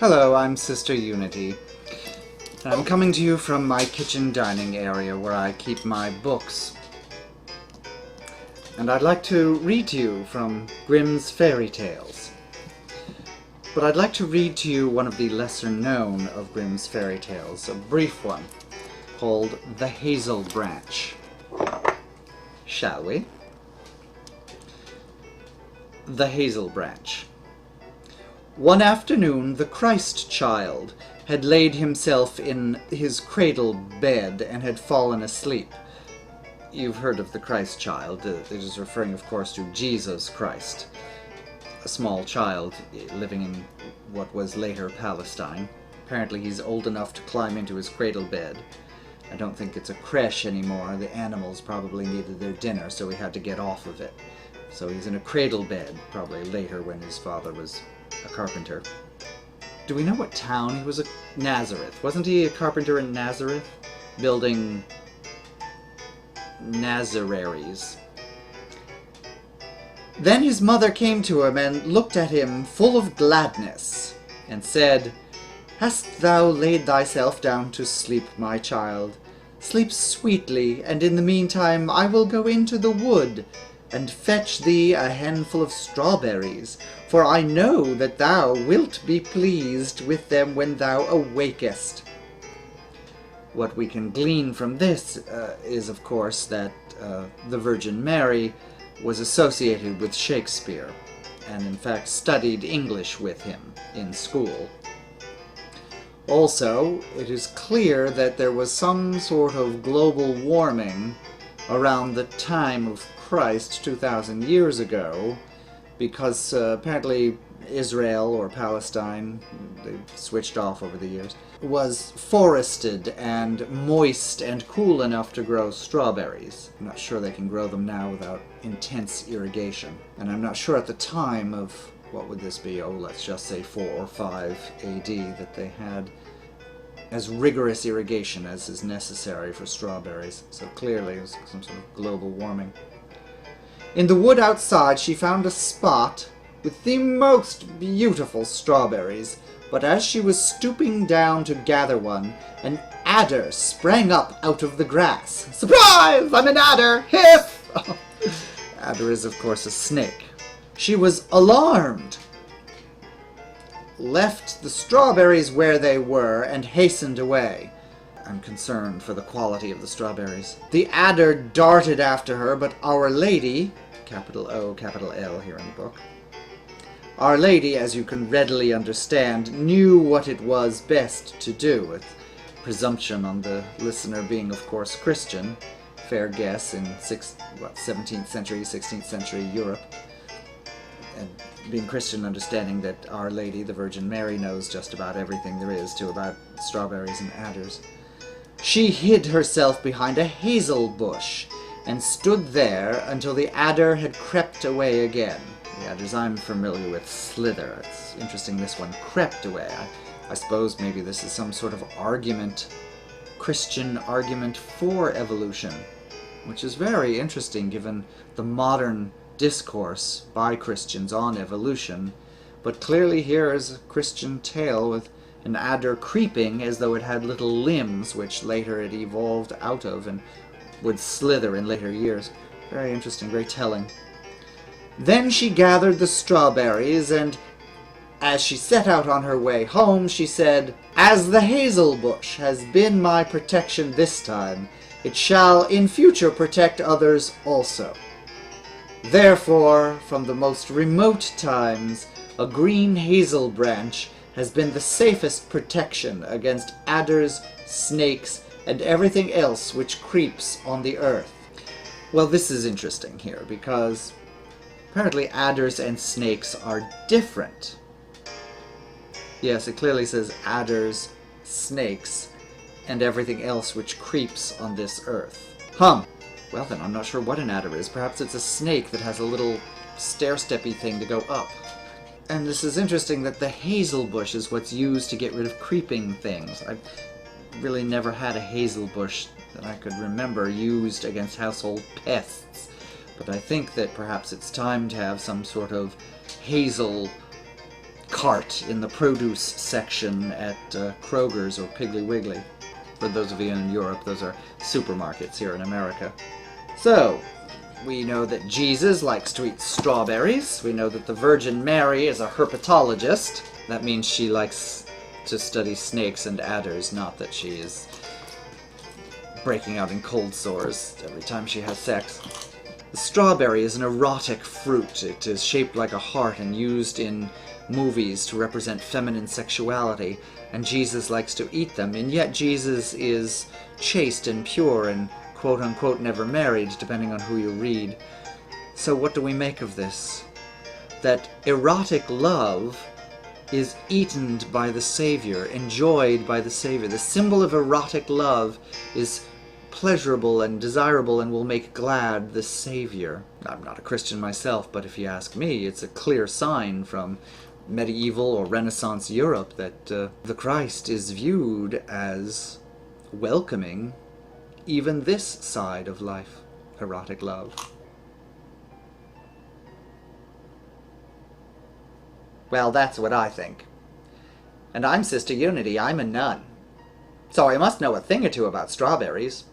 Hello, I'm Sister Unity. I'm coming to you from my kitchen dining area where I keep my books. And I'd like to read to you from Grimm's fairy tales. But I'd like to read to you one of the lesser known of Grimm's fairy tales, a brief one, called The Hazel Branch. Shall we? The Hazel Branch. One afternoon the Christ child had laid himself in his cradle bed and had fallen asleep. You've heard of the Christ child. It is referring, of course, to Jesus Christ, a small child living in what was later Palestine. Apparently he's old enough to climb into his cradle bed. I don't think it's a creche anymore. The animals probably needed their dinner, so he had to get off of it. So he's in a cradle bed, probably later when his father was a carpenter. Do we know what town he was? Nazareth. Wasn't he a carpenter in Nazareth? Building Nazareries. Then his mother came to him and looked at him full of gladness, and said, "Hast thou laid thyself down to sleep, my child? Sleep sweetly, and in the meantime I will go into the wood, and fetch thee a handful of strawberries, for I know that thou wilt be pleased with them when thou awakest." What we can glean from this is, of course, that the Virgin Mary was associated with Shakespeare, and in fact studied English with him in school. Also, it is clear that there was some sort of global warming around the time of Christ 2,000 years ago, because apparently Israel or Palestine, they switched off over the years, was forested and moist and cool enough to grow strawberries. I'm not sure they can grow them now without intense irrigation. And I'm not sure at the time of, what would this be, let's just say 4 or 5 AD, that they had as rigorous irrigation as is necessary for strawberries. So clearly it was some sort of global warming. In the wood outside she found a spot with the most beautiful strawberries, but as she was stooping down to gather one, an adder sprang up out of the grass. "Surprise! I'm an adder! Hiss!" Adder is, of course, a snake. She was alarmed, left the strawberries where they were, and hastened away. I'm concerned for the quality of the strawberries. The adder darted after her, but Our Lady, capital O, capital L here in the book, Our Lady, as you can readily understand, knew what it was best to do, with presumption on the listener being, of course, Christian. Fair guess in 17th century, 16th century Europe. And being Christian, understanding that Our Lady, the Virgin Mary, knows just about everything there is to about strawberries and adders. She hid herself behind a hazel bush and stood there until the adder had crept away again. The adders I'm familiar with slither. It's interesting this one crept away. I suppose maybe this is some sort of argument, Christian argument for evolution, which is very interesting given the modern discourse by Christians on evolution. But clearly here is a Christian tale with an adder creeping as though it had little limbs, which later it evolved out of and would slither in later years. Very interesting, very telling. Then she gathered the strawberries, and as she set out on her way home, she said, "As the hazel bush has been my protection this time, it shall in future protect others also. Therefore, from the most remote times, a green hazel branch has been the safest protection against adders, snakes, and everything else which creeps on the earth." Well, this is interesting here, because apparently adders and snakes are different. Yes, it clearly says adders, snakes, and everything else which creeps on this earth. Well then, I'm not sure what an adder is. Perhaps it's a snake that has a little stair-steppy thing to go up. And this is interesting that the hazel bush is what's used to get rid of creeping things. I've really never had a hazel bush that I could remember used against household pests. But I think that perhaps it's time to have some sort of hazel cart in the produce section at Kroger's or Piggly Wiggly. For those of you in Europe, those are supermarkets here in America. So, we know that Jesus likes to eat strawberries. We know that the Virgin Mary is a herpetologist. That means she likes to study snakes and adders, not that she is breaking out in cold sores every time she has sex. The strawberry is an erotic fruit. It is shaped like a heart and used in movies to represent feminine sexuality, and Jesus likes to eat them, and yet Jesus is chaste and pure and quote-unquote never married, depending on who you read. So what do we make of this? That erotic love is eaten by the Savior, enjoyed by the Savior. The symbol of erotic love is pleasurable and desirable and will make glad the Savior. I'm not a Christian myself, but if you ask me, it's a clear sign from medieval or Renaissance Europe that the Christ is viewed as welcoming even this side of life, erotic love. Well, that's what I think. And I'm Sister Unity, I'm a nun. So I must know a thing or two about strawberries.